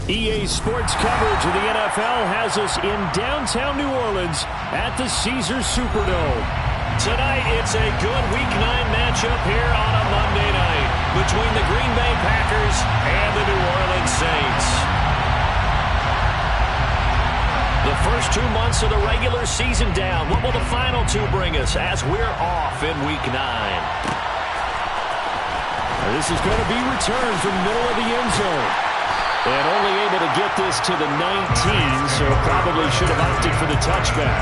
EA Sports coverage of the NFL has us in downtown New Orleans at the Caesars Superdome. Tonight, it's a good Week 9 matchup here on a Monday night between the Green Bay Packers and the New Orleans Saints. The first 2 months of the regular season down. What will the final two bring us as we're off in Week 9? This is going to be returned from the middle of the end zone. And only able to get this to the 19, so probably should have opted for the touchback.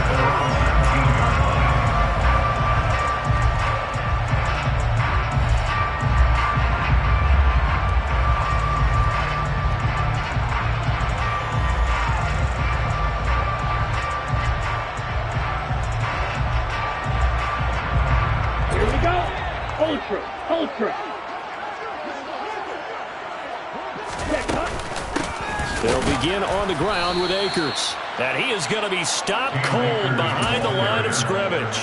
Ultra. They'll begin on the ground with Akers. And he is going to be stopped cold behind the line of scrimmage.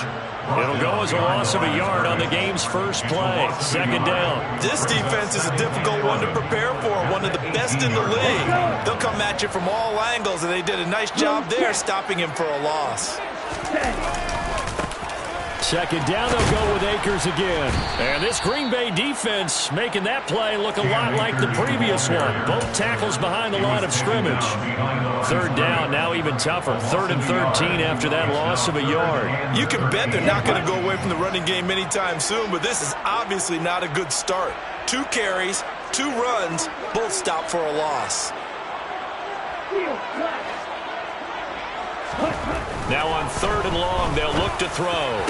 It'll go as a loss of a yard on the game's first play. Second down. This defense is a difficult one to prepare for, one of the best in the league. They'll come at you from all angles, and they did a nice job there stopping him for a loss. Second down, they'll go with Akers again. And this Green Bay defense making that play look a lot like the previous one. Both tackles behind the line of scrimmage. Third down, now even tougher. 3rd and 13 after that loss of a yard. You can bet they're not going to go away from the running game anytime soon, but this is obviously not a good start. 2 carries, 2 runs, both stopped for a loss. Now on 3rd and long, they'll look to throw.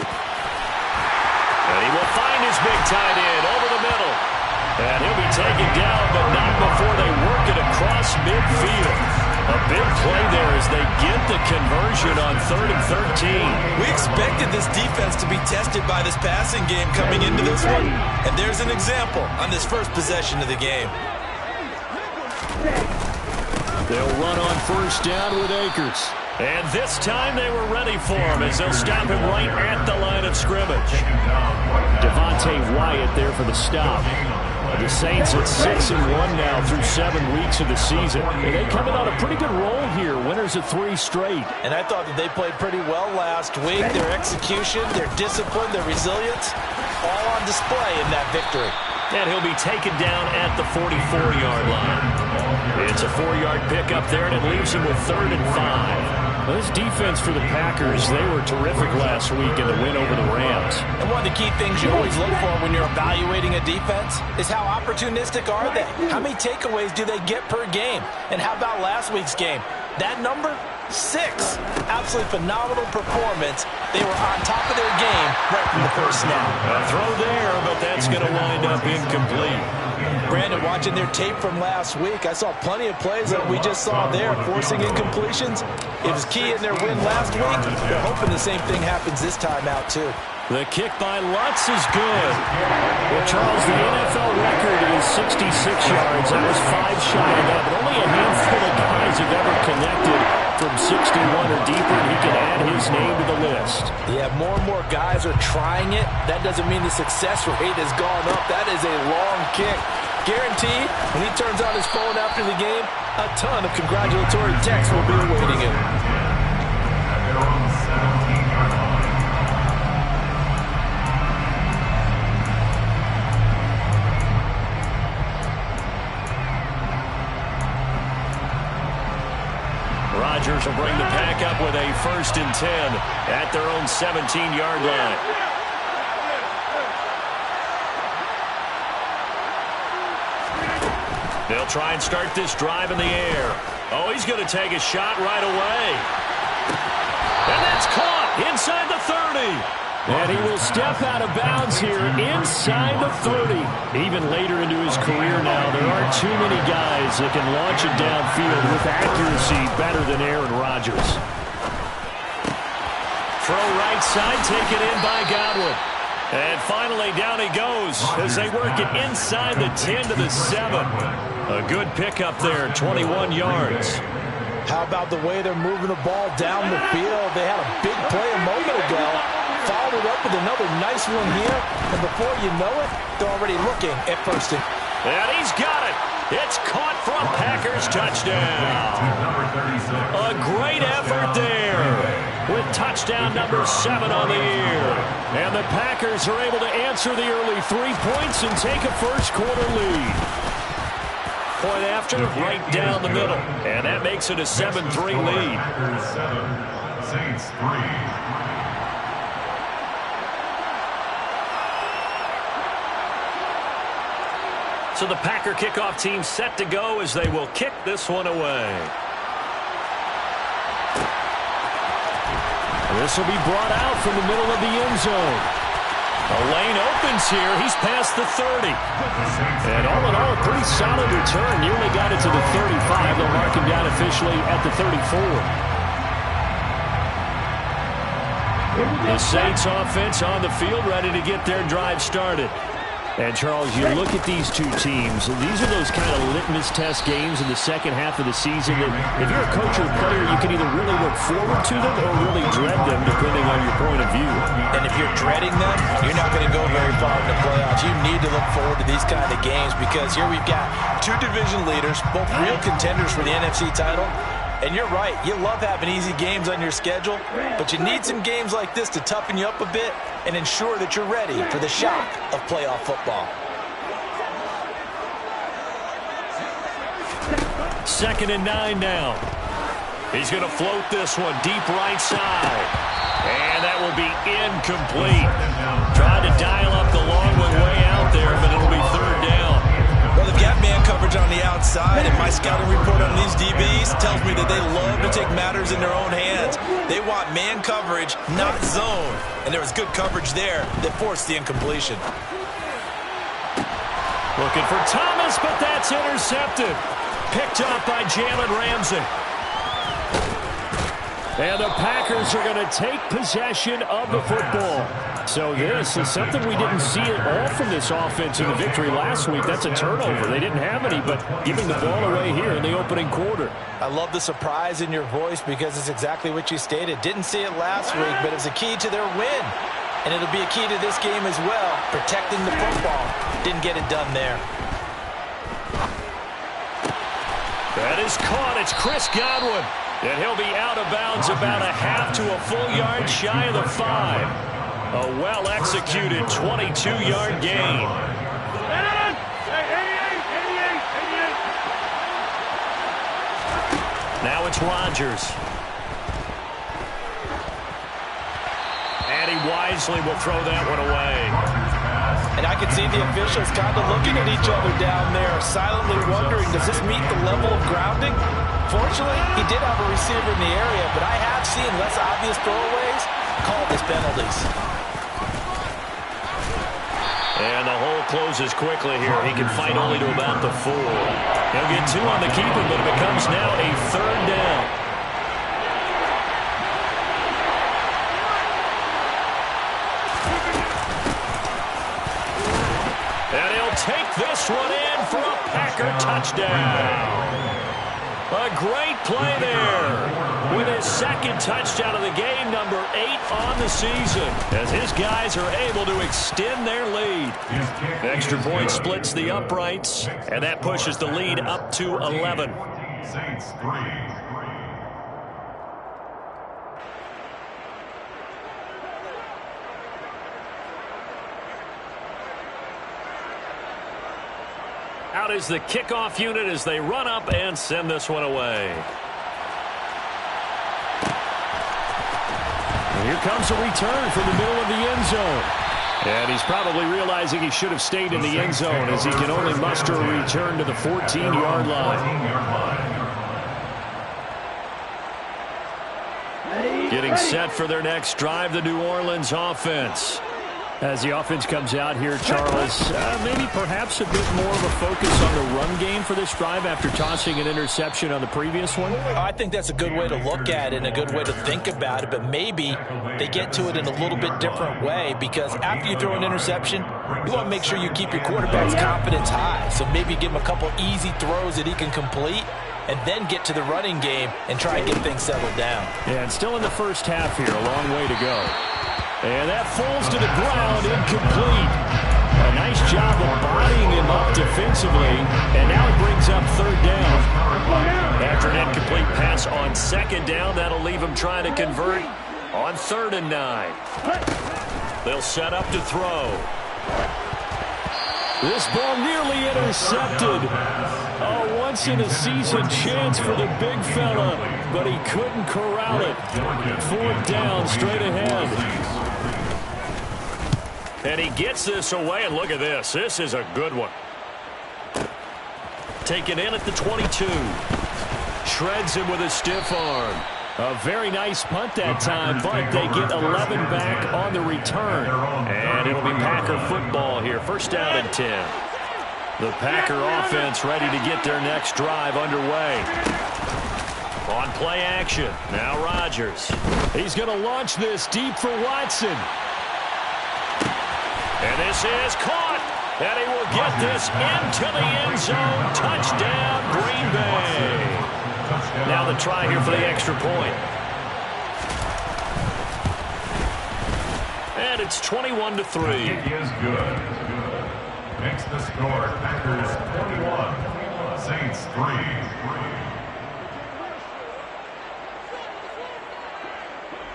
And he will find his big tight end over the middle. And he'll be taken down, but not before they work it across midfield. A big play there as they get the conversion on 3rd and 13. We expected this defense to be tested by this passing game coming into this one. And there's an example on this first possession of the game. They'll run on first down with Akers. And this time they were ready for him as they'll stop him right at the line of scrimmage. Devontae Wyatt there for the stop. The Saints at 6-1 now through 7 weeks of the season. And they coming on a pretty good roll here. Winners of 3 straight. And I thought that they played pretty well last week. Their execution, their discipline, their resilience, all on display in that victory. And he'll be taken down at the 44-yard line. It's a 4-yard pickup there, and it leaves him with 3rd and 5. Well, this defense for the Packers, they were terrific last week in the win over the Rams. And one of the key things you always look for when you're evaluating a defense is how opportunistic are they? How many takeaways do they get per game? And how about last week's game? That number? 6. Absolutely phenomenal performance. They were on top of their game right from the first snap. A throw there, but that's going to wind up incomplete. Brandon, watching their tape from last week, I saw plenty of plays that we just saw there, forcing incompletions. It was key in their win last week. They're hoping the same thing happens this time out, too. The kick by Lutz is good. Well, Charles, the NFL record is 66 yards. That was 5 shy of that, but only a handful of guys have ever connected from 61 or deeper, and he can add his name to the list. Yeah, more and more guys are trying it. That doesn't mean the success rate has gone up. That is a long kick. Guaranteed, when he turns on his phone after the game, a ton of congratulatory texts will be awaiting him. Rodgers will bring the pack up with a 1st and 10 at their own 17-yard line. They'll try and start this drive in the air. Oh, he's going to take a shot right away. And that's caught inside the 30. And he will step out of bounds here inside the 30. Even later into his career now, there aren't too many guys that can launch it downfield with accuracy better than Aaron Rodgers. Throw right side, taken in by Godwin. And finally, down he goes as they work it inside the 10 to the 7. A good pickup there, 21 yards. How about the way they're moving the ball down the field? They had a big play a moment ago. Followed it up with another nice one here. And before you know it, they're already looking at 1st and... And he's got it. It's caught for a Packers touchdown. A great effort there with touchdown number 7 on the year. And the Packers are able to answer the early 3 points and take a first-quarter lead. Point after, right down the middle. And that makes it a 7-3 lead. Packers 7, Saints 3. So the Packer kickoff team set to go as they will kick this one away. This will be brought out from the middle of the end zone. The lane opens here. He's past the 30. And all in all, a pretty solid return. Nearly got it to the 35. They'll mark him down officially at the 34. The Saints offense on the field, ready to get their drive started. And, Charles, you look at these two teams, and these are those kind of litmus test games in the second half of the season that if you're a coach or a player, you can either really look forward to them or really dread them, depending on your point of view. And if you're dreading them, you're not going to go very far in the playoffs. You need to look forward to these kind of games because here we've got 2 division leaders, both real contenders for the NFC title. And you're right, you love having easy games on your schedule, but you need some games like this to toughen you up a bit and ensure that you're ready for the shock of playoff football. 2nd and 9 now. He's going to float this one deep right side. And that will be incomplete. Tried to dial up the long one way out there, but it'll be 3rd down. Well, they've got man coverage on the outside, and my scouting report on these DBs tells me that they love to take matters in their own hands. They want man coverage, not zone. And there was good coverage there that forced the incompletion. Looking for Thomas, but that's intercepted. Picked up by Jalen Ramsey. And the Packers are going to take possession of the football. So this is something we didn't see at all from this offense in the victory last week. That's a turnover. They didn't have any, but giving the ball away here in the opening quarter. I love the surprise in your voice because it's exactly what you stated. Didn't see it last week, but it's a key to their win. And it'll be a key to this game as well, protecting the football. Didn't get it done there. That is caught. It's Chris Godwin. And he'll be out of bounds about a half to a full yard shy of the 5. A well-executed 22-yard gain. Now it's Rodgers. And he wisely will throw that one away. And I can see the officials kind of looking at each other down there, silently wondering, does this meet the level of grounding? Fortunately, he did have a receiver in the area, but I have seen less obvious throwaways called as penalties. And the hole closes quickly here. He can fight only to about the 4. He'll get 2 on the keeper, but it becomes now a 3rd down. And he'll take this one in for a Packer touchdown. A great play there with his 2nd touchdown of the game, number 8 on the season, as his guys are able to extend their lead. The extra point splits the uprights, and that pushes the lead up to 11. Saints 3. Out is the kickoff unit as they run up and send this one away. And here comes a return from the middle of the end zone. And he's probably realizing he should have stayed in the end zone as he can only muster a return to the 14-yard line. Getting set for their next drive, the New Orleans offense. As the offense comes out here, Charles, maybe perhaps a bit more of a focus on the run game for this drive after tossing an interception on the previous one? I think that's a good way to look at it and a good way to think about it, but maybe they get to it in a little bit different way because after you throw an interception, you want to make sure you keep your quarterback's confidence high. So maybe give him a couple easy throws that he can complete and then get to the running game and try and get things settled down. Yeah, and still in the first half here, a long way to go. And that falls to the ground, incomplete. A nice job of bodying him up defensively, and now it brings up third down. After an incomplete pass on second down, that'll leave him trying to convert on 3rd and 9. They'll set up to throw. This ball nearly intercepted. A once-in-a-season chance for the big fella, but he couldn't corral it. 4th down, straight ahead. And he gets this away, and look at this. This is a good one. Taken in at the 22. Shreds him with a stiff arm. A very nice punt that time, but they get 11 back on the return. And it'll be Packer football here. 1st down and 10. The Packer offense ready to get their next drive underway. On play action, now Rodgers. He's going to launch this deep for Watson. And this is caught. And he will get this into the end zone. Touchdown, Green Bay. Now the try here for the extra point. And it's 21-3. Kick is good. Makes the score Packers 21, Saints 3.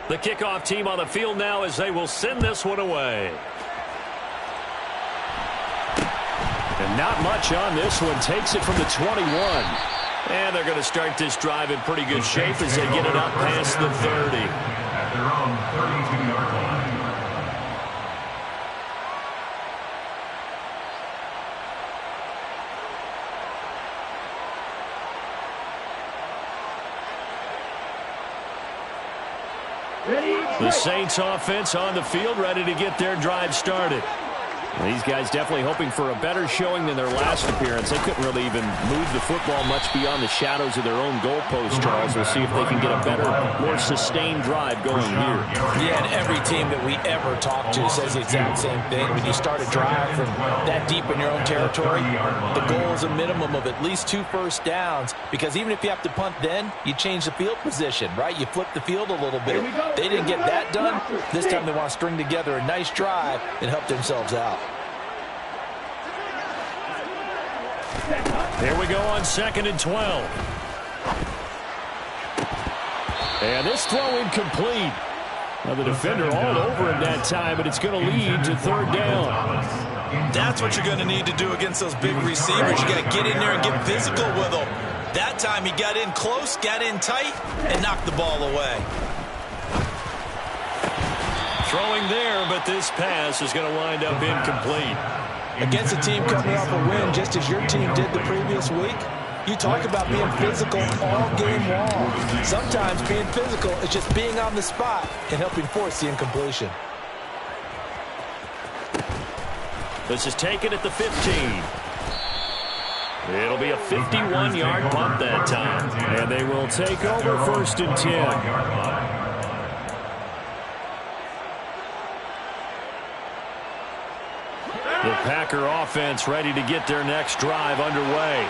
The kickoff team on the field now as they will send this one away. And not much on this one. Takes it from the 21. And they're going to start this drive in pretty good shape as they get it up past the 30. At their own 32-yard line. The Saints offense on the field ready to get their drive started. Well, these guys definitely hoping for a better showing than their last appearance. They couldn't really even move the football much beyond the shadows of their own goalpost, Charles. We'll see if they can get a better, more sustained drive going here. Yeah, and every team that we ever talk to says the exact same thing. When you start a drive from that deep in your own territory, the goal is a minimum of at least 2 first downs, because even if you have to punt then, you change the field position, right? You flip the field a little bit. They didn't get that done. This time they want to string together a nice drive and help themselves out. Here we go on 2nd and 12. And this throw incomplete. Now the defender all over him that time, but it's going to lead to 3rd down. That's what you're going to need to do against those big receivers. You got to get in there and get physical with them. That time he got in close, got in tight, and knocked the ball away. Throwing there, but this pass is going to wind up incomplete. Against a team coming off a win just as your team did the previous week, you talk about being physical all game long. Sometimes being physical is just being on the spot and helping force the incompletion. This is taken at the 15. It'll be a 51-yard punt that time. And they will take over 1st and 10. The Packer offense ready to get their next drive underway.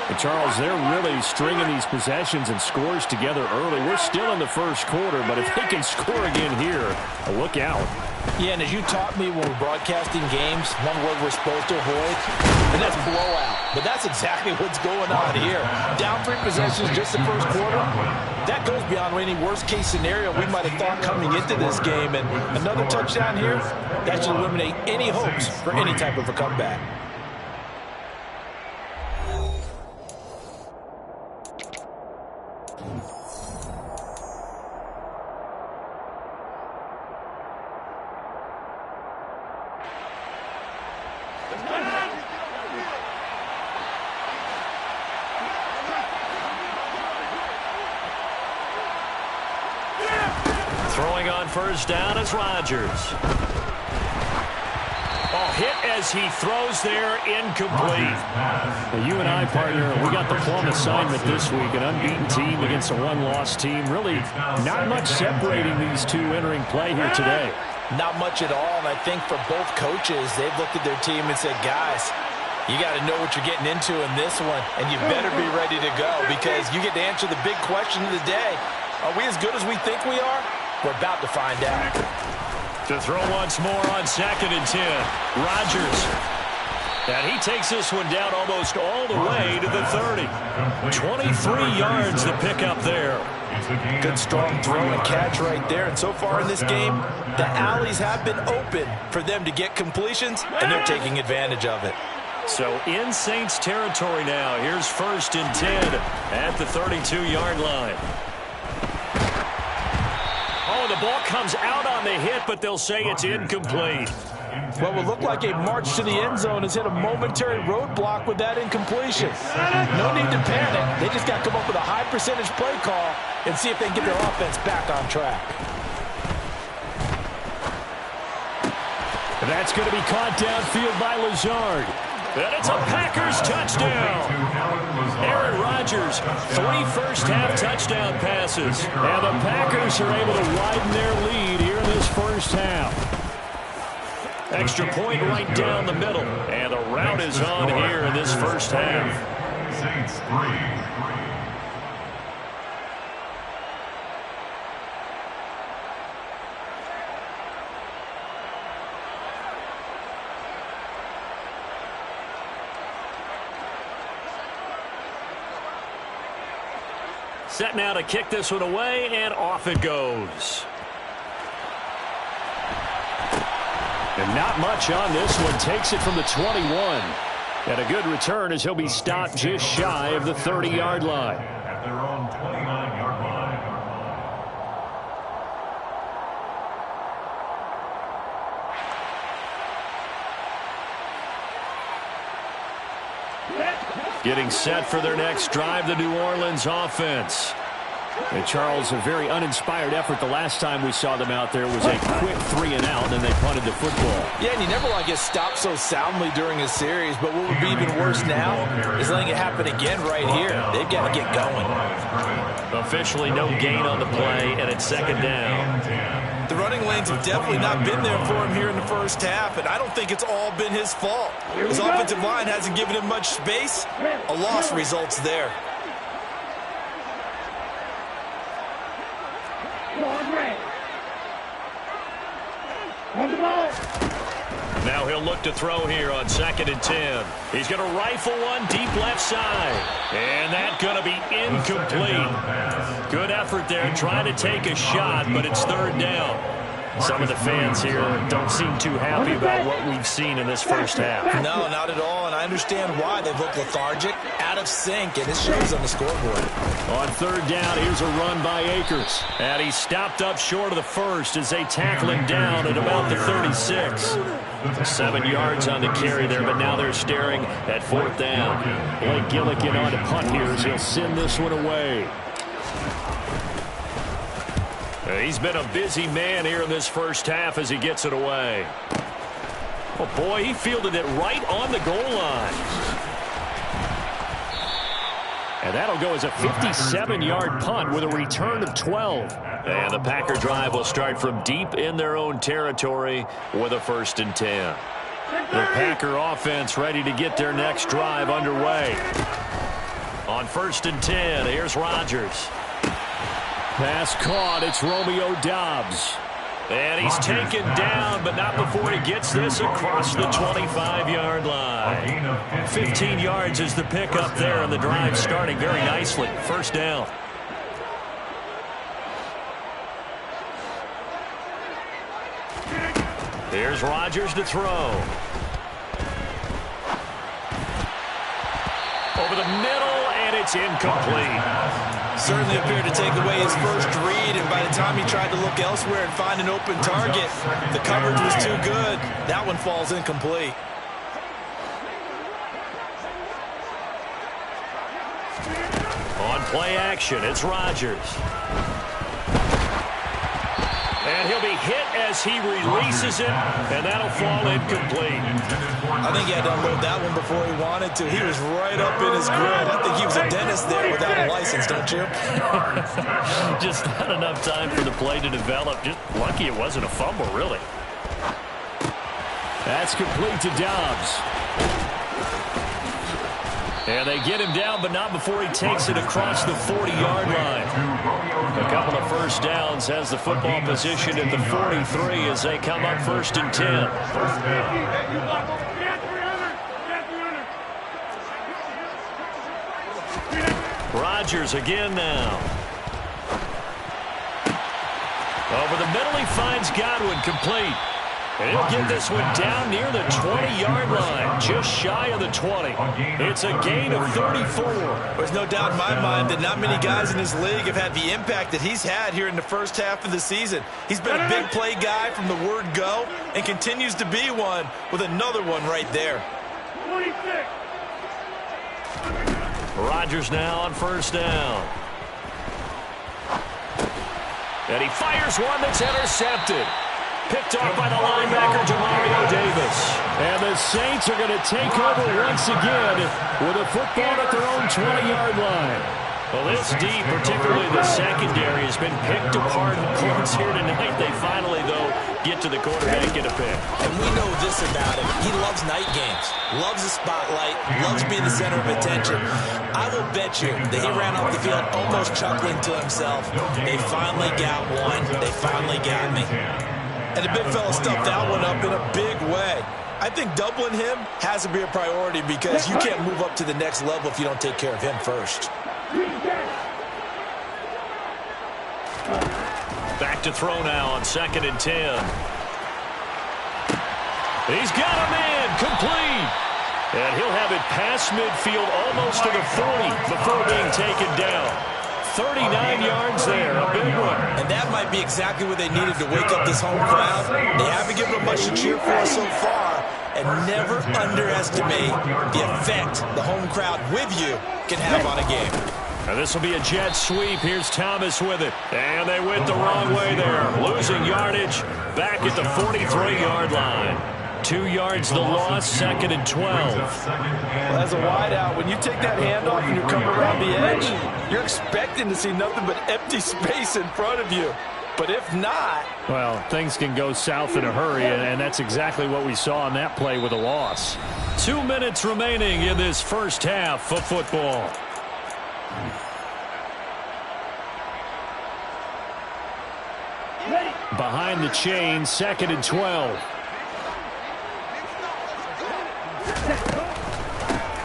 And Charles, they're really stringing these possessions and scores together early. We're still in the 1st quarter, but if they can score again here, look out. Yeah, and as you taught me when we're broadcasting games, one word we're supposed to avoid, and that's blowout. But that's exactly what's going on here. Down 3 possessions just the 1st quarter. That goes beyond any worst-case scenario we might have thought coming into this game. And another touchdown here, that should eliminate any hopes for any type of a comeback. Throwing on 1st down is Rodgers. Oh, hit as he throws there, incomplete. Now, you and I, partner, we got the plum assignment this week. An unbeaten team against a one-loss team. Really not much separating these two entering play here today. Not much at all, and I think for both coaches, they've looked at their team and said, guys, you got to know what you're getting into in this one, and you better be ready to go because you get to answer the big question of the day. Are we as good as we think we are? We're about to find out. To throw once more on 2nd and 10. Rodgers. And he takes this one down almost all the way to the 30. 23 yards to pick up there. Good strong throw and catch right there. And so far in this game, the alleys have been open for them to get completions, and they're taking advantage of it. So in Saints territory now. Here's 1st and 10 at the 32-yard line. Oh, the ball comes out on the hit, but they'll say it's incomplete. What will look like a march to the end zone has hit a momentary roadblock with that incompletion. No need to panic. They just got to come up with a high percentage play call and see if they can get their offense back on track. That's going to be caught downfield by Lazard. And it's a Packers touchdown. Aaron Rodgers, 3 first-half touchdown passes. And the Packers are able to widen their lead here in this first half. Extra point right down the middle. And the route is on here in this first half. Saints 3. Set now to kick this one away, and off it goes. And not much on this one. Takes it from the 21. And a good return as he'll be stopped just shy of the 30-yard line. At their own 29-yard line. Getting set for their next drive, the New Orleans offense. And Charles, a very uninspired effort the last time we saw them out there was a quick 3-and-out, and they punted the football. Yeah, and you never want to get stopped so soundly during a series, but what would be even worse now is letting it happen again right here. They've got to get going. Officially no gain on the play, and it's 2nd down. The running lanes have definitely not been there for him here in the first half, and I don't think it's all been his fault. His offensive line hasn't given him much space. A loss results there. Now he'll look to throw here on 2nd and 10. He's going to rifle one deep left side. And that's going to be incomplete. Good effort there trying to take a shot, but it's 3rd down. Some of the fans here don't seem too happy about what we've seen in this first half. No, not at all, and I understand why. They've looked lethargic, out of sync, and it shows on the scoreboard. On 3rd down, here's a run by Akers. And he stopped up short of the first as they tackle him down at about the 36. 7 yards on the carry there, but now they're staring at 4th down. Blake Gillikin on to punt here as he'll send this one away. He's been a busy man here in this first half as he gets it away. Oh, boy, he fielded it right on the goal line. And that'll go as a 57-yard punt with a return of 12. And the Packer drive will start from deep in their own territory with a 1st and 10. The Packer offense ready to get their next drive underway. On 1st and 10, here's Rodgers. Pass caught. It's Romeo Doubs. And he's taken down, but not before he gets this across the 25-yard line. 15 yards is the pickup there, and the drive starting very nicely. 1st down. Here's Rodgers to throw. Over the middle, and it's incomplete. Certainly appeared to take away his first read, and by the time he tried to look elsewhere and find an open target, the coverage was too good. That one falls incomplete. On play action, it's Rodgers. And he'll be hit as he releases it, and that'll fall incomplete. I think he had to unload that one before he wanted to. He was right up in his grill. I think he was a dentist there without a license, don't you? Just not enough time for the play to develop. Just lucky it wasn't a fumble, really. That's complete to Doubs. And they get him down, but not before he takes it across the 40-yard line. A couple of first downs, has the football position at the 43 as they come up 1st and 10. Rodgers again now. Over the middle, he finds Godwin, complete. And he'll get this one down near the 20-yard line, just shy of the 20. It's a gain of 34. There's no doubt in my mind that not many guys in this league have had the impact that he's had here in the first half of the season. He's been a big play guy from the word go and continues to be one with another one right there. 26. Rodgers now on 1st down. And he fires one that's intercepted. Picked off by the linebacker, Demario Davis. And the Saints are going to take over once again with a football at their own 20-yard line. Well, this deep, particularly the secondary, has been picked apart in points here tonight. They finally, though, get to the quarterback and a pick. And we know this about him. He loves night games, loves the spotlight, loves being the center of attention. I will bet you that he ran off the field almost chuckling to himself. They finally got one. They finally got me. And the big fella stuffed that one up in a big way. I think doubling him has to be a priority because you can't move up to the next level if you don't take care of him first. Back to throw now on 2nd and 10. He's got a man, complete. And he'll have it past midfield almost to the 40 before being taken down. 39 yards there, a big one. And that might be exactly what they needed to wake up this home crowd. They haven't given them much to cheer for so far. And never underestimate the effect the home crowd with you can have on a game. Now this will be a jet sweep. Here's Thomas with it. And they went the wrong way there. Losing yardage back at the 43-yard line. 2 yards the loss, 2nd and 12. Well, as a wideout, when you take that handoff and you come around the edge, you're expecting to see nothing but empty space in front of you. But if not... Well, things can go south in a hurry, and that's exactly what we saw on that play with a loss. 2 minutes remaining in this first half of football. Behind the chain, 2nd and 12.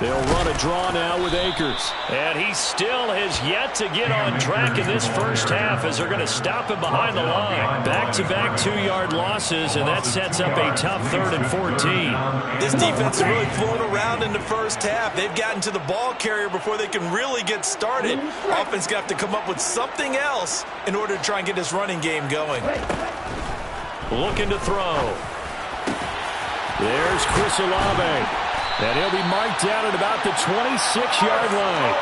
They'll run a draw now with Akers. And he still has yet to get on track in this first half as they're going to stop him behind the line. Back-to-back 2-yard losses, and that sets up a tough 3rd and 14. This defense has really flown around in the first half. They've gotten to the ball carrier before they can really get started. Offense got to come up with something else in order to try and get this running game going. Looking to throw. There's Chris Olave. And he'll be marked down at about the 26-yard line.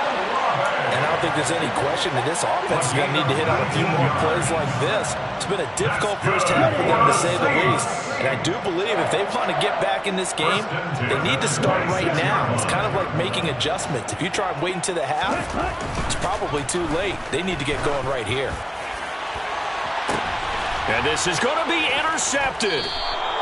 And I don't think there's any question that this offense is going to need to hit on a few more plays like this. It's been a difficult first half for them, to say the least. And I do believe if they want to get back in this game, they need to start right now. It's kind of like making adjustments. If you try waiting to the half, it's probably too late. They need to get going right here. And this is going to be intercepted.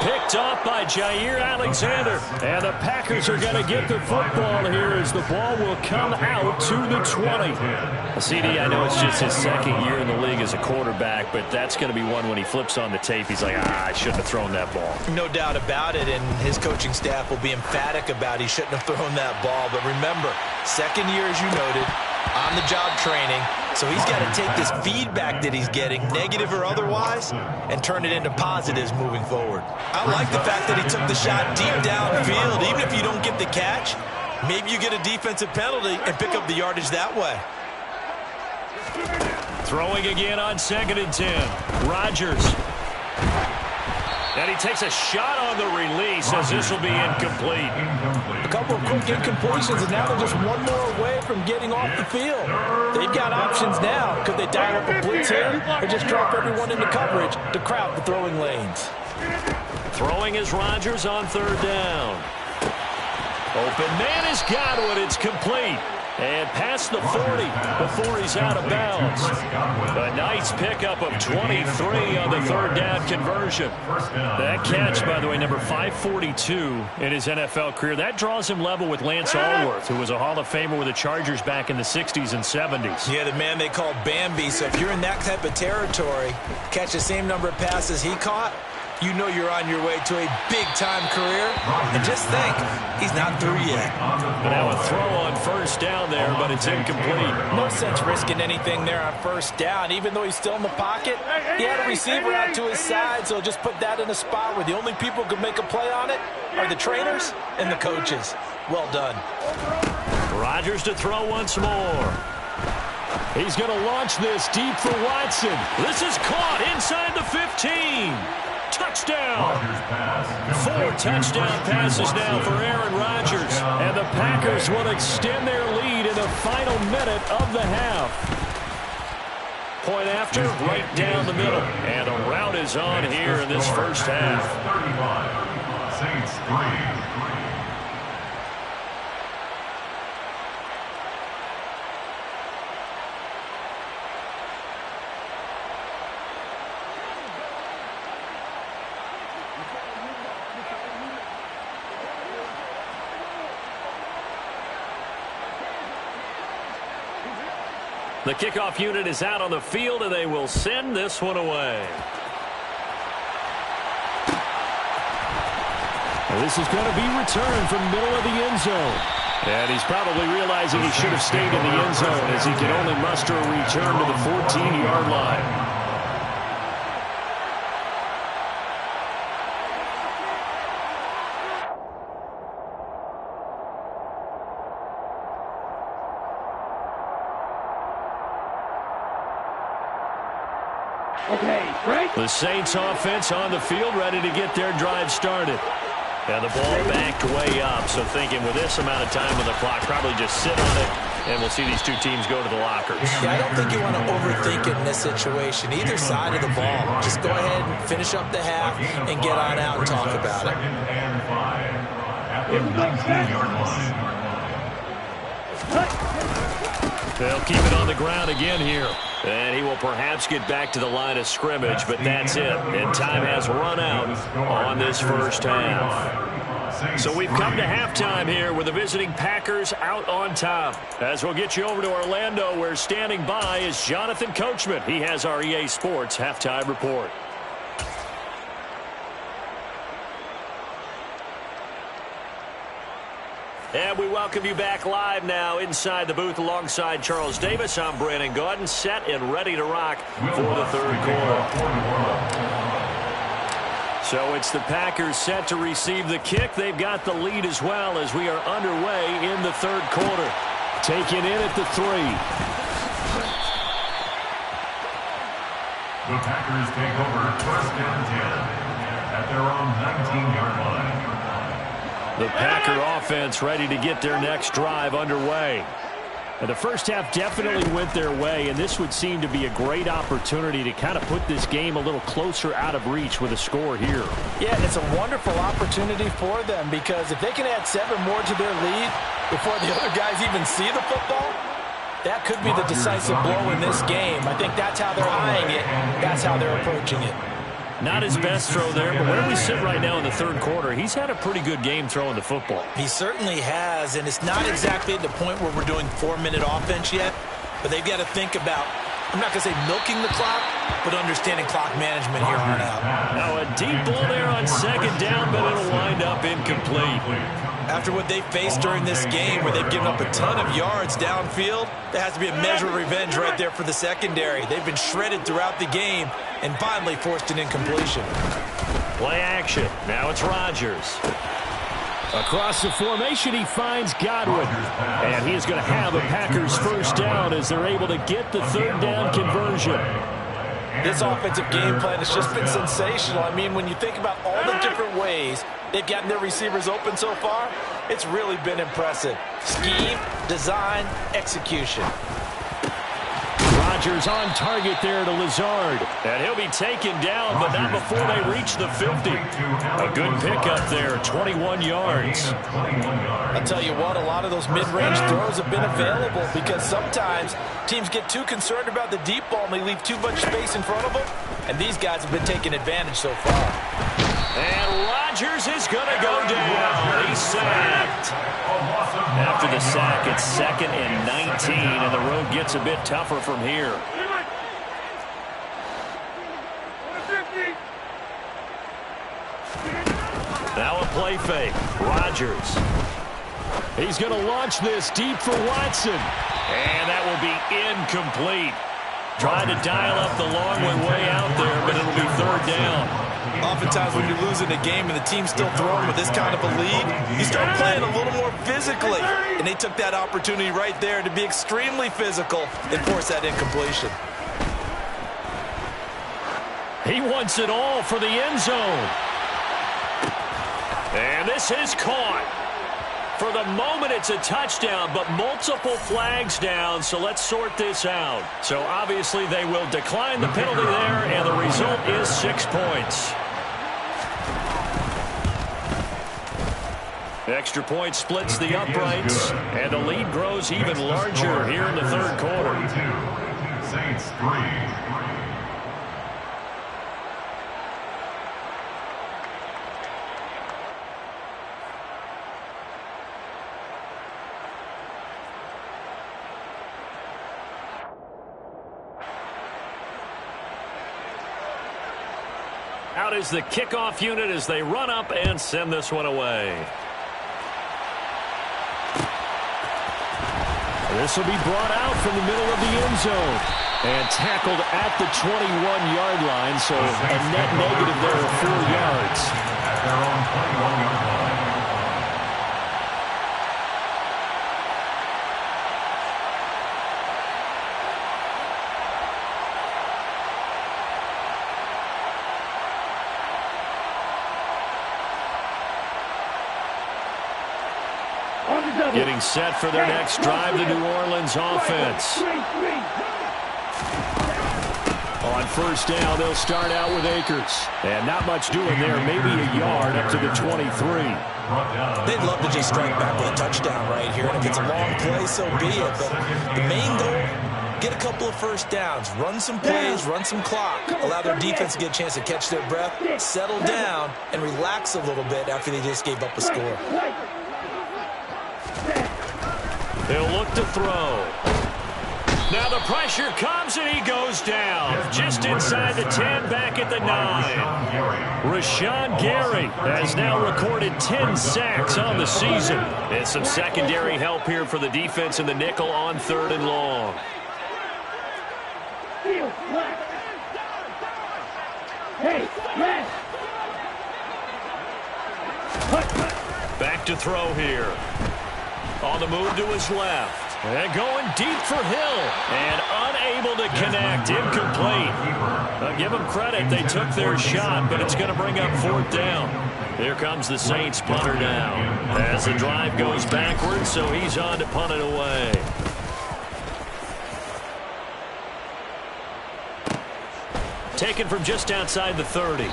Picked off by Jair Alexander. And the Packers are going to get the football here as the ball will come out to the 20. CD, I know it's just his 2nd year in the league as a quarterback, but that's going to be one when he flips on the tape. He's like, I shouldn't have thrown that ball. No doubt about it, and his coaching staff will be emphatic about he shouldn't have thrown that ball. But remember, 2nd year, as you noted, on-the-job training. So he's got to take this feedback that he's getting, negative or otherwise, and turn it into positives moving forward. I like the fact that he took the shot deep downfield. Even if you don't get the catch, maybe you get a defensive penalty and pick up the yardage that way. Throwing again on 2nd and 10. Rodgers. And he takes a shot on the release as this will be incomplete. A couple of quick incompletions, and now they're just one more away from getting off the field. They've got options now. Could they dial up a blitz here or just drop everyone into coverage to crowd the throwing lanes? Throwing is Rodgers on 3rd down. Open man is Godwin. It's complete. And past the 40 before he's out of bounds. A nice pickup of 23 on the third down conversion. That catch, by the way, number 542 in his NFL career. That draws him level with Lance Allworth, who was a Hall of Famer with the Chargers back in the 60s and 70s. Yeah, the man they call Bambi. So if you're in that type of territory, catch the same number of passes he caught, you know you're on your way to a big-time career. And just think, he's not through yet. But now a throw on first down there, but it's incomplete. No sense risking anything there on first down. Even though he's still in the pocket, he had a receiver out to his side, so just put that in a spot where the only people who can make a play on it are the trainers and the coaches. Well done. Rodgers to throw once more. He's going to launch this deep for Watson. This is caught inside the 15. Touchdown. 4 touchdown passes now for Aaron Rodgers. And the Packers will extend their lead in the final minute of the half. Point after, right down the middle. And a rout is on here in this first half. 35, Saints 3. The kickoff unit is out on the field, and they will send this one away. This is going to be returned from the middle of the end zone. And he's probably realizing he should have stayed in the end zone as he can only muster a return to the 14-yard line. The Saints offense on the field, ready to get their drive started. And the ball backed way up, so thinking with this amount of time on the clock, probably just sit on it, and we'll see these two teams go to the lockers. Yeah, I don't think you want to overthink it in this situation. Either side of the ball. Just go ahead and finish up the half and get on out and talk about it. At the 19-yard line. They'll keep it on the ground again here. And he will perhaps get back to the line of scrimmage, but that's it. And time has run out on this first half. So we've come to halftime here with the visiting Packers out on top. As we'll get you over to Orlando, where standing by is Jonathan Coachman. He has our EA Sports halftime report. And we welcome you back live now inside the booth alongside Charles Davis. I'm Brandon Gaudin, set and ready to rock for the third quarter. So it's the Packers set to receive the kick. They've got the lead as well as we are underway in the third quarter. Taken in at the 3. The Packers take over first and 10 at their own 19-yard line. The Packer offense ready to get their next drive underway. And the first half definitely went their way, and this would seem to be a great opportunity to kind of put this game a little closer out of reach with a score here. Yeah, and it's a wonderful opportunity for them because if they can add 7 more to their lead before the other guys even see the football, that could be the decisive blow in this game. I think that's how they're eyeing it. That's how they're approaching it. Not his best throw there, but where we sit right now in the third quarter, he's had a pretty good game throwing the football. He certainly has, and it's not exactly at the point where we're doing 4-minute offense yet, but they've got to think about, I'm not going to say milking the clock, but understanding clock management here on out. Now a deep ball there on second down, but it'll wind up incomplete. After what they faced during this game where they've given up a ton of yards downfield, there has to be a measure of revenge right there for the secondary. They've been shredded throughout the game and finally forced an incompletion. Play action. Now it's Rodgers. Across the formation, he finds Godwin. And he is going to have a Packers first down as they're able to get the third down conversion. This offensive game plan has just been sensational. I mean, when you think about all the different ways they've gotten their receivers open so far, it's really been impressive. Scheme, design, execution. Rodgers on target there to Lazard. And he'll be taken down, but not before they reach the 50. A good pickup there, 21 yards. I'll tell you what, a lot of those mid-range throws have been available because sometimes teams get too concerned about the deep ball and they leave too much space in front of them. And these guys have been taking advantage so far. And Rodgers is going to go down. He's sacked. After the sack, it's 2nd and 19, and the road gets a bit tougher from here. Now a play fake. Rodgers. He's going to launch this deep for Watson. And that will be incomplete. Trying to dial up the long way out there, but it'll be 3rd down. Oftentimes when you're losing a game and the team's still throwing with this kind of a lead, you start playing a little more physically. And they took that opportunity right there to be extremely physical and force that incompletion. He wants it all for the end zone. And this is caught. For the moment, it's a touchdown, but multiple flags down, so let's sort this out. So obviously they will decline the penalty there, and the result is 6 points. Extra point splits the uprights, and the lead grows even larger here in the 3rd quarter. Saints 3. Out is the kickoff unit as they run up and send this one away. This will be brought out from the middle of the end zone and tackled at the 21-yard line, so a net negative there of 4 yards. At their own 21-yard line. Getting set for their next drive, the New Orleans offense. On 1st down, they'll start out with Akers. And not much doing there, maybe a yard up to the 23. They'd love to just strike back with a touchdown right here. And if it's a long play, so be it. But the main goal, get a couple of 1st downs, run some plays, run some clock, allow their defense to get a chance to catch their breath, settle down, and relax a little bit after they just gave up a score. They'll look to throw. Now the pressure comes and he goes down. Just inside the 10, back at the 9. Rashawn Gary has now recorded 10 sacks on the season. And some secondary help here for the defense in the nickel on 3rd and long. Back to throw here. On the move to his left. And going deep for Hill. And unable to connect. Incomplete. Give them credit. They took their shot, but it's going to bring up 4th down. Here comes the Saints punter now. As the drive goes backwards, so he's on to punt it away. Taken from just outside the 30.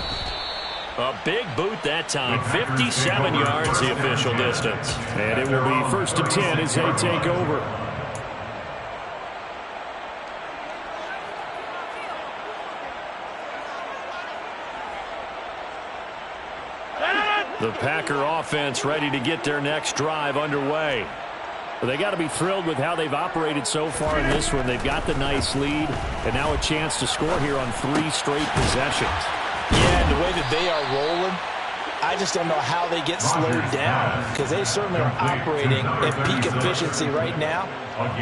A big boot that time. 57 yards, the official distance. And it will be 1st and 10 as they take over. The Packer offense ready to get their next drive underway. Well, they got to be thrilled with how they've operated so far in this one. They've got the nice lead, and now a chance to score here on 3 straight possessions. Yeah, and the way that they are rolling, I just don't know how they get slowed down because they certainly are operating at peak efficiency right now.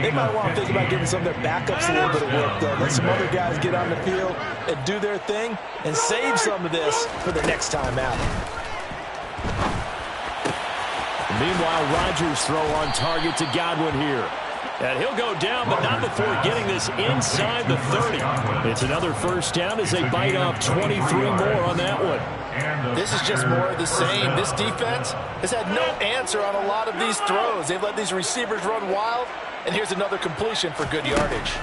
They might want to think about giving some of their backups a little bit of work, though. Let some other guys get on the field and do their thing and save some of this for the next time out. Meanwhile, Rodgers throw on target to Godwin here. And he'll go down, but not before getting this inside the 30. It's another 1st down as they bite off 23 more on that one. This is just more of the same. This defense has had no answer on a lot of these throws. They've let these receivers run wild, and here's another completion for good yardage.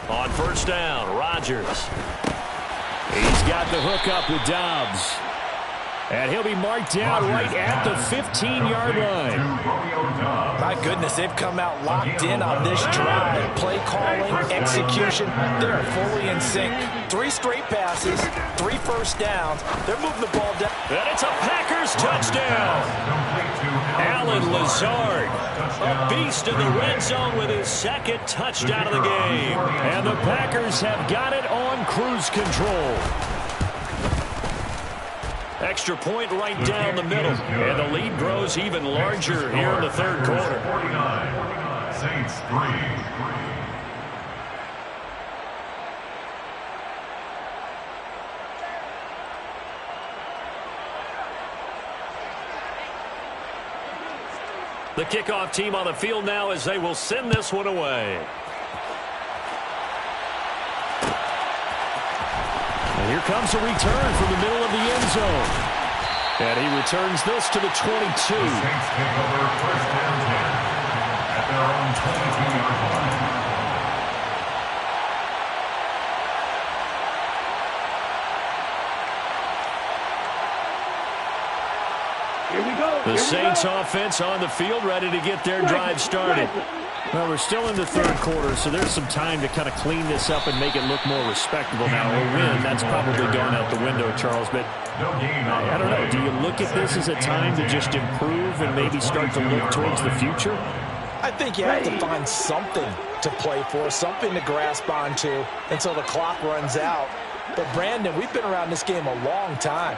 On first down, Rodgers. He's got the hook up with Dobbs. And he'll be marked down right at the 15-yard line. My goodness, they've come out locked in on this drive. Play calling, execution, they're fully in sync. 3 straight passes, 3 first downs. They're moving the ball down. And it's a Packers touchdown. Alan Lazard, a beast in the red zone with his 2nd touchdown of the game. And the Packers have got it on cruise control. Extra point right down the middle. And the lead grows even larger here in the 3rd quarter. 49, Saints 3. The kickoff team on the field now as they will send this one away. And here comes a return from the middle of the end zone. And he returns this to the 22. The Saints take over first and 10 at their own 22-yard line. The Saints offense on the field, ready to get their drive started. Well, we're still in the 3rd quarter, so there's some time to kind of clean this up and make it look more respectable now. A win, that's probably gone out the window, Charles, but I don't know. Do you look at this as a time to just improve and maybe start to look towards the future? I think you have to find something to play for, something to grasp onto until the clock runs out. But, Brandon, we've been around this game a long time.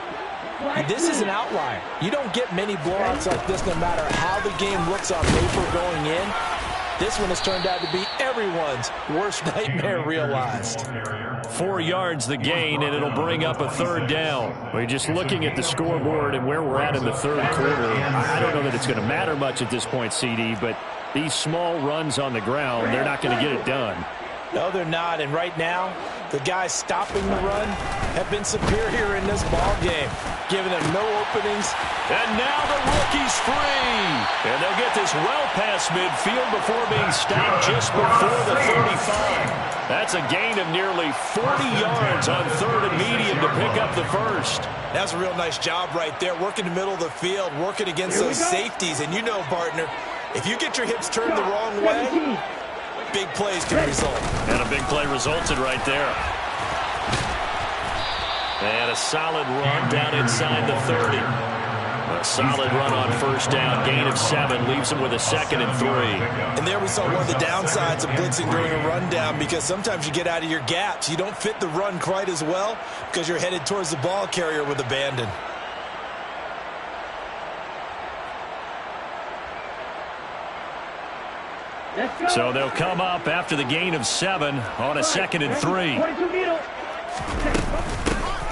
This is an outlier. You don't get many blowouts like this no matter how the game looks on paper going in. This one has turned out to be everyone's worst nightmare realized. 4 yards the gain, and it'll bring up a 3rd down. We're just looking at the scoreboard and where we're at in the 3rd quarter. I don't know that it's going to matter much at this point, CD, but these small runs on the ground, they're not going to get it done. No, they're not. And right now, the guys stopping the run have been superior in this ball game, giving them no openings. And now the rookie's free. And they'll get this well past midfield before being stopped just before the 35. That's a gain of nearly 40 yards on 3rd and medium to pick up the 1st. That's a real nice job right there, working the middle of the field, working against those safeties. And you know, partner, if you get your hips turned the wrong way, big plays can result. And a big play resulted right there. And a solid run down inside the 30. A solid run on first down. Gain of 7 leaves him with a 2nd and 3. And there we saw one of the downsides of blitzing during a rundown, because sometimes you get out of your gaps. You don't fit the run quite as well because you're headed towards the ball carrier with abandon. So they'll come up after the gain of 7 on a 2nd and 3.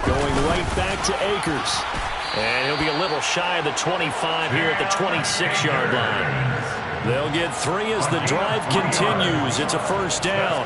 Going right back to Akers. And he'll be a little shy of the 25 here at the 26-yard line. They'll get 3 as the drive continues. It's a first down.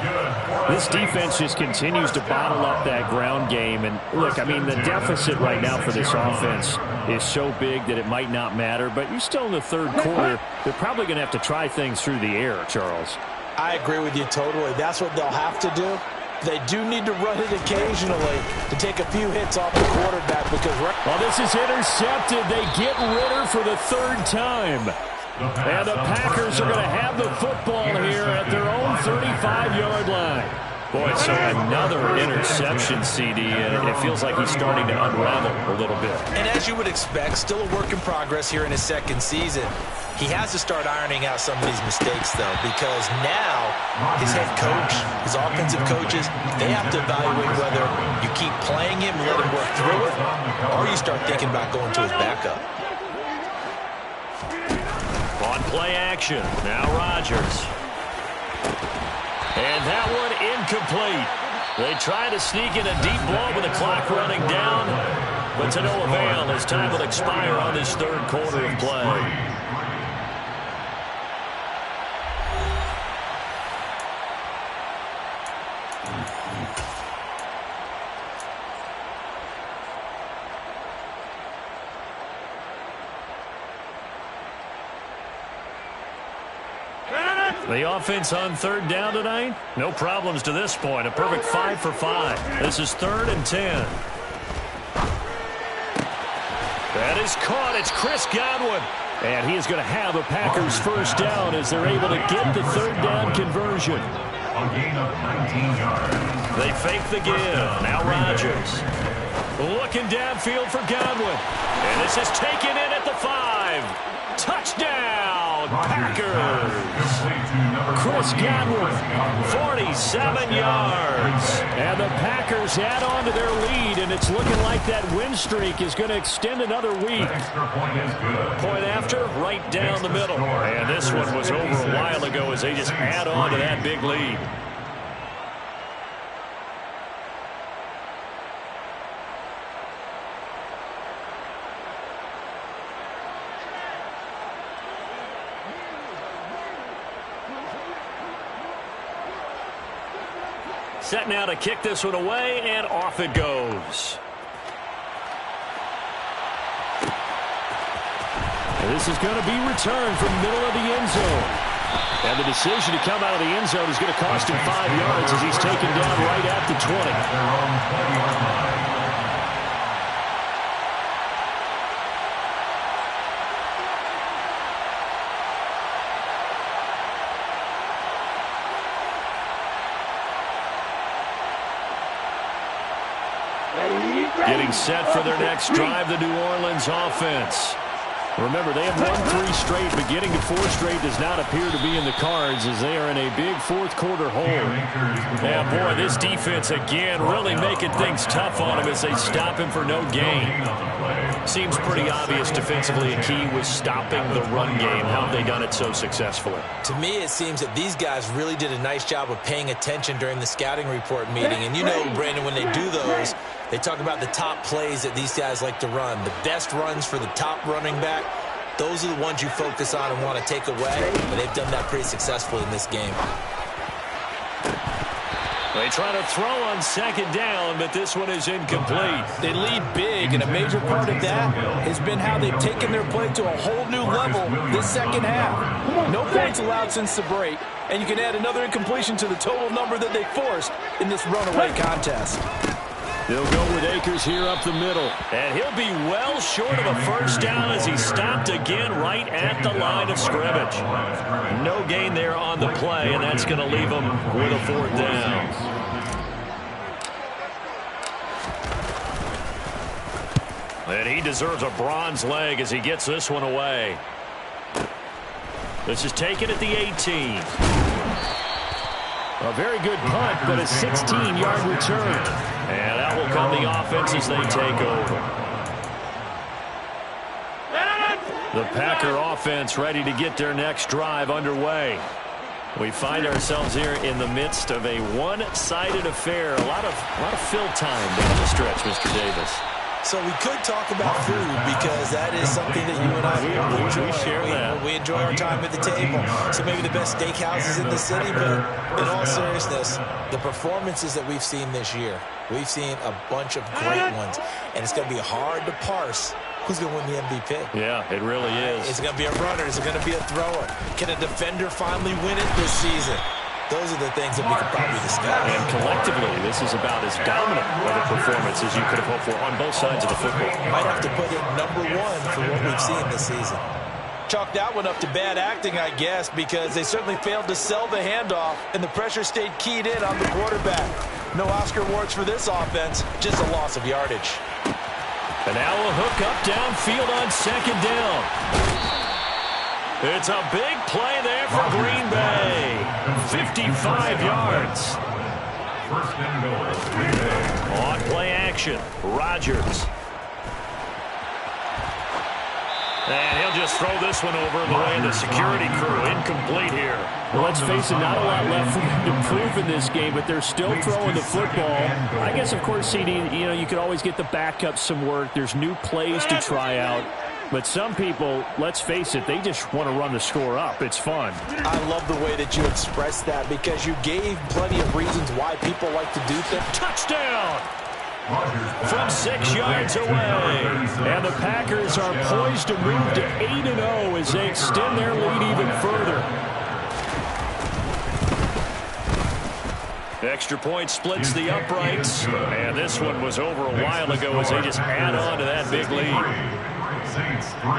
This defense just continues to bottle up that ground game. And look, I mean, the deficit right now for this offense is so big that it might not matter. But you're still in the 3rd quarter. They're probably going to have to try things through the air, Charles. I agree with you totally. That's what they'll have to do. They do need to run it occasionally to take a few hits off the quarterback because... Well, this is intercepted. They get Ritter for the 3rd time. And the Packers are going to have the football here at their own 35-yard line. Boy, so another interception, CD, and it feels like he's starting to unravel a little bit. And as you would expect, still a work in progress here in his 2nd season. He has to start ironing out some of these mistakes, though, because now his head coach, his offensive coaches, they have to evaluate whether you keep playing him and let him work through it, or you start thinking about going to his backup. On play action, now Rodgers. And that one incomplete. They try to sneak in a deep blow with the clock running down, but to no avail as time will expire on this 3rd quarter of play. The offense on third down tonight, no problems to this point. A perfect 5 for 5. This is 3rd and 10. That is caught. It's Chris Godwin. And he is going to have a Packers first down as they're able to get the third down conversion. A gain of 19 yards. They fake the give. Now Rodgers. Looking downfield for Godwin. And this is taken in at the 5. Touchdown, Packers. Chris Godwin, 47 yards. And the Packers add on to their lead, and it's looking like that win streak is going to extend another week. Extra point is good. Point after, right down the middle. And this one was over a while ago as they just add on to that big lead. Set now to kick this one away, and off it goes. And this is going to be returned from the middle of the end zone. And the decision to come out of the end zone is going to cost him 5 yards as he's taken down right at the 20. At their own 20-yard line. Getting set for their next drive, the New Orleans offense. Remember, they have won 3 straight, but getting to 4 straight does not appear to be in the cards as they are in a big fourth-quarter hole. Yeah, boy, this defense again really making things tough on him as they stop him for no gain. Seems pretty obvious defensively a key was stopping the run game. How have they done it so successfully? To me, it seems that these guys really did a nice job of paying attention during the scouting report meeting. And you know, Brandon, when they do those, they talk about the top plays that these guys like to run. The best runs for the top running back, those are the ones you focus on and want to take away. And they've done that pretty successfully in this game. They try to throw on second down, but this one is incomplete. They lead big, and a major part of that has been how they've taken their play to a whole new level this second half. No points allowed since the break, and you can add another incompletion to the total number that they forced in this runaway contest. They'll go with Akers here up the middle. And he'll be well short of a first down as he stopped again right at the line of scrimmage. No gain there on the play, and that's going to leave him with a 4th down. And he deserves a bronze leg as he gets this one away. This is taken at the 18. A very good punt, but a 16-yard return. And out will come the offense as they take over. The Packer offense ready to get their next drive underway. We find ourselves here in the midst of a one-sided affair. A lot of fill time down the stretch, Mr. Davis. So we could talk about food because that is something that you and I enjoy. We share that. We enjoy our time at the table. So maybe the best steakhouses in the city, but in all seriousness, the performances that we've seen this year, we've seen a bunch of great ones, and it's going to be hard to parse who's going to win the MVP. Yeah, it really is. Is it going to be a runner? Is it going to be a thrower? Can a defender finally win it this season? Those are the things that we could probably discuss. And collectively, this is about as dominant of a performance as you could have hoped for on both sides of the football. Might have to put it #1 for what we've seen this season. Chalk that one up to bad acting, I guess, because they certainly failed to sell the handoff, and the pressure stayed keyed in on the quarterback. No Oscar awards for this offense, just a loss of yardage. And now a hook up downfield on second down. It's a big play there for Green Bay. 55 yards. First and goal, Green Bay. On play action, Rodgers. And he'll just throw this one over the way of the security crew. Incomplete here. Well, let's face it, not a lot left for them to prove in this game, but they're still throwing the football. I guess, of course, CD, you could always get the backup some work. There's new plays to try out. But some people, let's face it, they just want to run the score up. It's fun. I love the way that you expressed that because you gave plenty of reasons why people like to do things. Touchdown! From 6 yards away. And the Packers are poised to move to 8-0 as they extend their lead even further. Extra point splits the uprights. And this one was over a while ago as they just add on to that big lead. Saints 3.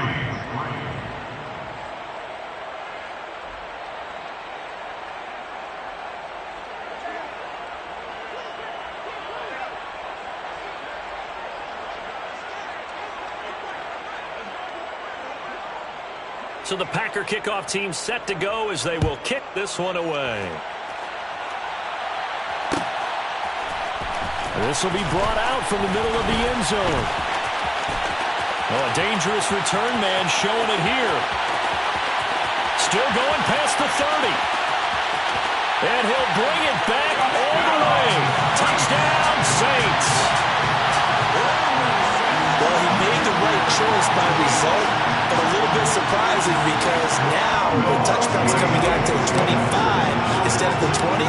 So the Packer kickoff team set to go as they will kick this one away. This will be brought out from the middle of the end zone. Oh, a dangerous return man showing it here. Still going past the 30. And he'll bring it back all the way. Touchdown, Saints. Well, he made the right choice by result, but a little bit surprising because now the touchback's coming out to the 25 instead of the 20.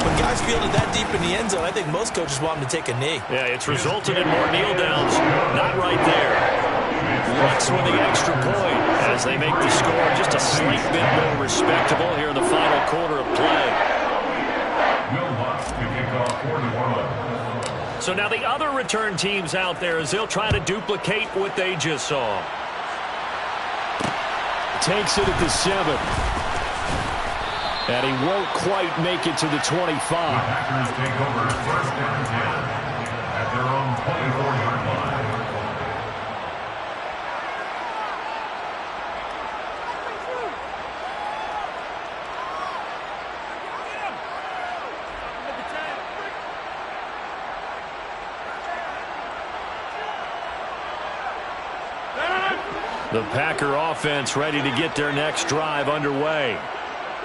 When guys fielded that deep in the end zone, I think most coaches want them to take a knee. Yeah, it's resulted in more kneel downs. Not right there. Lutz with the extra point as they make the score just a slight bit more respectable here in the final quarter of play. Will Lutz to kick off for New Orleans. So now the other return teams out there as they'll try to duplicate what they just saw. Takes it at the 7. And he won't quite make it to the 25. The Packers take over first and 10 at their own 24-yard line. The Packer offense ready to get their next drive underway.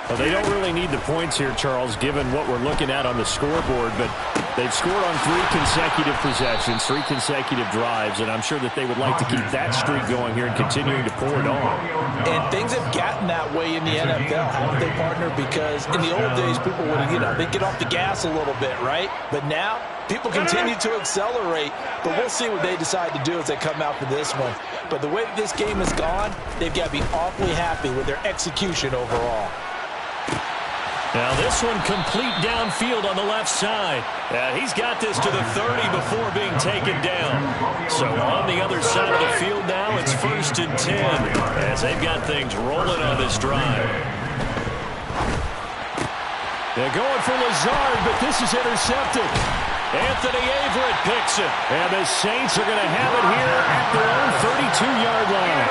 Well, they don't really need the points here, Charles, given what we're looking at on the scoreboard, but they've scored on 3 consecutive possessions, 3 consecutive drives, and I'm sure that they would like to keep that streak going here and continuing to pour it on. And things have gotten that way in the NFL, haven't they, partner? Because in the old days, people would, they'd get off the gas a little bit, right? But now, people continue to accelerate, but we'll see what they decide to do as they come out for this one. But the way that this game has gone, they've got to be awfully happy with their execution overall. Now this one complete downfield on the left side. He's got this to the 30 before being taken down. So on the other side of the field now, it's 1st and 10 as they've got things rolling on this drive. They're going for Lazard, but this is intercepted. Anthony Averett picks it. And the Saints are going to have it here at their own 32-yard line.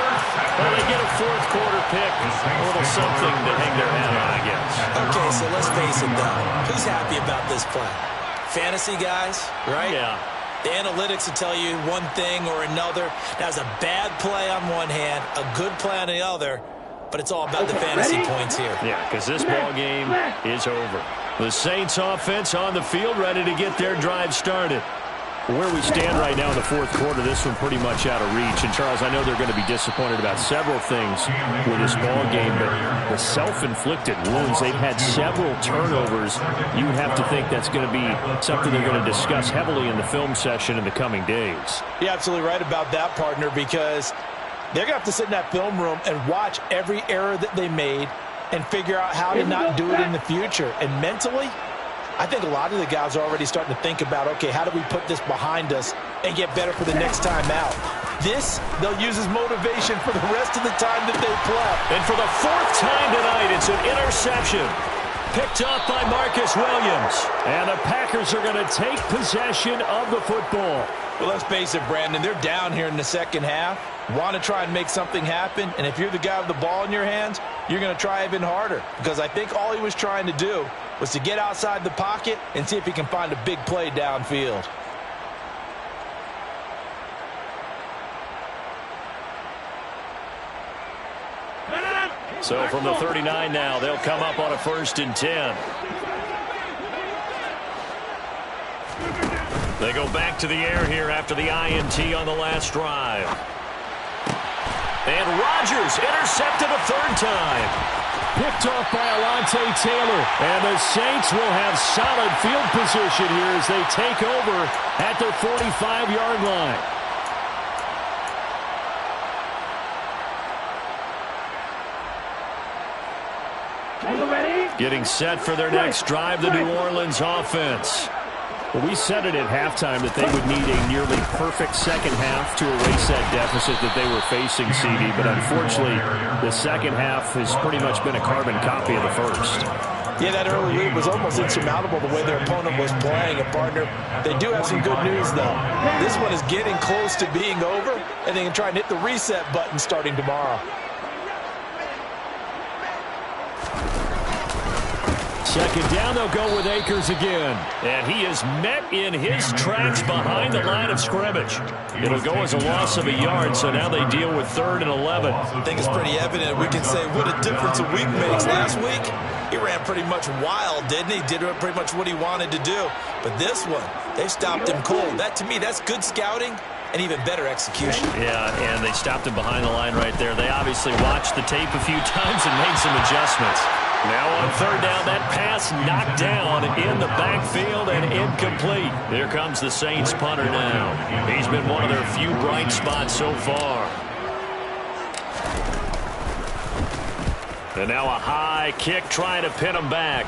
Well, they get a fourth quarter pick. A little something to hang their hat on, I guess. Okay, so let's face it, though. Who's happy about this play? Fantasy guys, right? Yeah. The analytics will tell you one thing or another. That was a bad play on one hand, a good play on the other, but it's all about the fantasy points here. Yeah, because this ball game is over. The Saints offense on the field ready to get their drive started. Where we stand right now in the fourth quarter, this one pretty much out of reach. And, Charles, I know they're going to be disappointed about several things with this ball game, but the self-inflicted wounds, they've had several turnovers. You would have to think that's going to be something they're going to discuss heavily in the film session in the coming days. You're absolutely right about that, partner, because they're going to have to sit in that film room and watch every error that they made and figure out how to not do it in the future. And mentally, I think a lot of the guys are already starting to think about, okay, how do we put this behind us and get better for the next time out? This, they'll use as motivation for the rest of the time that they play. And for the 4th time tonight, it's an interception. Picked up by Marcus Williams. And the Packers are going to take possession of the football. Well, let's face it, Brandon, they're down here in the second half. Want to try and make something happen, and if you're the guy with the ball in your hands, you're going to try even harder, because I think all he was trying to do was to get outside the pocket and see if he can find a big play downfield. So from the 39 now, they'll come up on a 1st and 10. They go back to the air here after the INT on the last drive. And Rodgers intercepted a 3rd time. Picked off by Alontae Taylor. And the Saints will have solid field position here as they take over at their 45-yard line. Getting set for their next drive, the New Orleans offense. Well, we said it at halftime that they would need a nearly perfect second half to erase that deficit that they were facing, CD. But unfortunately, the second half has pretty much been a carbon copy of the first. Yeah, that early lead was almost insurmountable the way their opponent was playing. And, partner, they do have some good news, though. This one is getting close to being over, and they can try and hit the reset button starting tomorrow. Second down, they'll go with Akers again. And he is met in his tracks behind the line of scrimmage. It'll go as a loss of a yard, so now they deal with 3rd and 11. I think it's pretty evident. We can say what a difference a week makes. Last week, he ran pretty much wild, didn't he? Did pretty much what he wanted to do. But this one, they stopped him cold. That, to me, that's good scouting and even better execution. Yeah, and they stopped him behind the line right there. They obviously watched the tape a few times and made some adjustments. Now on 3rd down, that pass knocked down in the backfield and incomplete. Here comes the Saints punter now. He's been one of their few bright spots so far. And now a high kick trying to pin him back.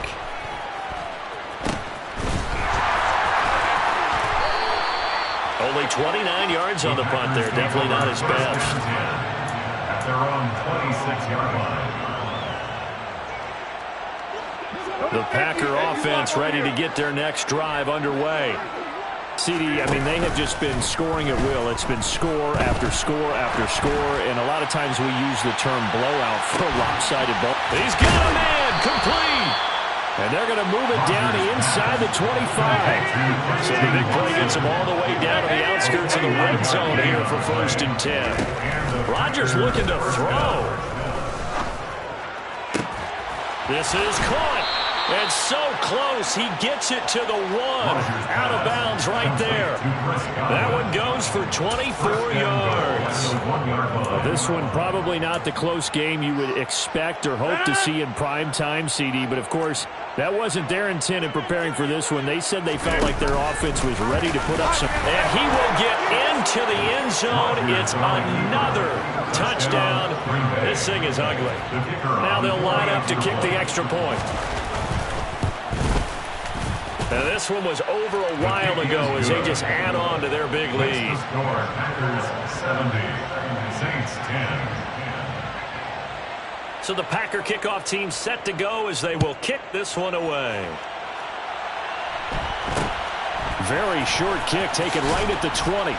Only 29 yards on the punt there. Definitely not his best. At their own 26-yard line. The Packer offense ready to get their next drive underway. CD, I mean, they have just been scoring at will. It's been score after score after score, and a lot of times we use the term blowout for a lopsided ball. He's got a man, complete. And they're going to move it down inside the 25. So the big play gets them all the way down to the outskirts of the red zone here for 1st and 10. Rodgers looking to throw. This is caught. And so close, he gets it to the 1. Out of bounds right there. That one goes for 24 yards. Well, this one probably not the close game you would expect or hope to see in prime time, CD. But, of course, that wasn't their intent in preparing for this one. They said they felt like their offense was ready to put up some. And he will get into the end zone. It's another touchdown. This thing is ugly. Now they'll line up to kick the extra point. Now this one was over a while ago as they just add on to their big lead. Packers 70, Saints 10. So the Packer kickoff team set to go as they will kick this one away. Very short kick taken right at the 20.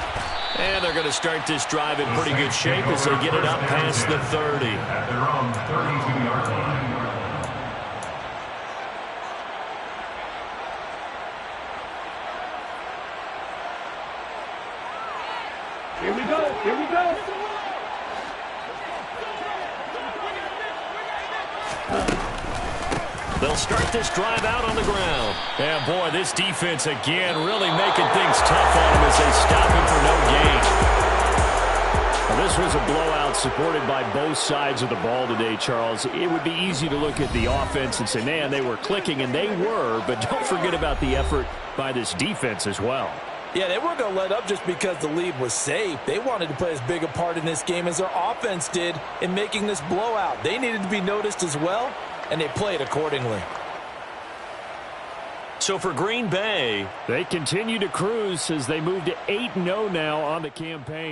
And they're going to start this drive in pretty good shape as they get it up past the 30. At their own 32-yard line. Here we go. Here we go. They'll start this drive out on the ground. And, boy, this defense again really making things tough on him as they stop him for no gain. Well, this was a blowout supported by both sides of the ball today, Charles. It would be easy to look at the offense and say, man, they were clicking, and they were, but don't forget about the effort by this defense as well. Yeah, they weren't going to let up just because the lead was safe. They wanted to play as big a part in this game as their offense did in making this blowout. They needed to be noticed as well, and they played accordingly. So for Green Bay, they continue to cruise as they move to 8-0 now on the campaign.